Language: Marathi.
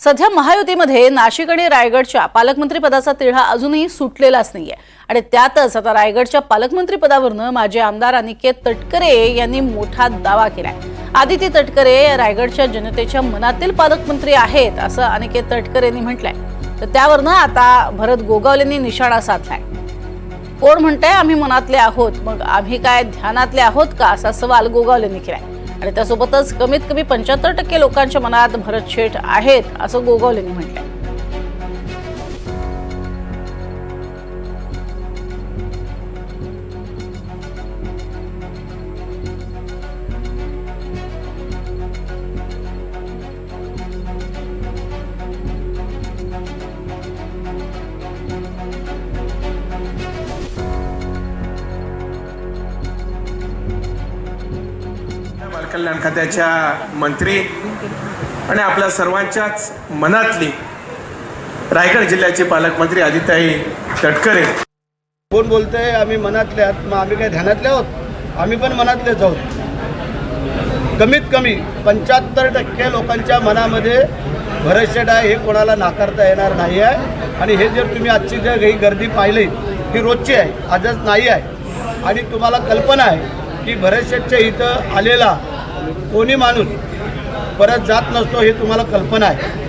सध्या महायुतीमध्ये नाशिक आणि रायगडच्या पालकमंत्री पदाचा तिढा अजूनही सुटलेलाच नाहीये आणि त्यातच आता रायगडच्या पालकमंत्री पदावरून माजी आमदार अनिकेत तटकरे यांनी मोठा दावा केलाय। आदिती तटकरे रायगडच्या जनतेच्या मनातील पालकमंत्री आहेत असं अनिकेत तटकरे यांनी म्हटलंय। तर त्यावरून आता भरत गोगावलेंनी निशाणा साधलाय। कोण म्हणतंय आम्ही मनातले आहोत, मग आम्ही काय ध्यानातले आहोत का असा सवाल गोगावलेंनी केलाय आणि त्यासोबतच कमीत कमी 75% लोकांच्या मनात भरत शेठ आहेत असं गोगावलेंनी म्हटलंय। कल्याण खात्याच्या मंत्री आणि आपल्या सर्वांच्याच मनातली रायगड जिल्ह्याचे पालकमंत्री आदिताई तटकरे। कोण बोलतंय आम्ही मनातले आहोत, मग आम्ही काय ध्यानातले आहोत? आम्ही पण मनातलेच आहोत। कमीत कमी 75% लोकांच्या मनामध्ये भरत शेठ आहे हे कोणाला नाकारता येणार नाही आहे। आणि हे जर तुम्ही आजची जर ही गर्दी पाहिली ही रोजची आहे, आजच नाही आहे। आणि तुम्हाला कल्पना आहे की भरत शेठच्या इथं आलेला कोणी माणूस परत जात नसतो हे तुम्हाला कल्पना आहे।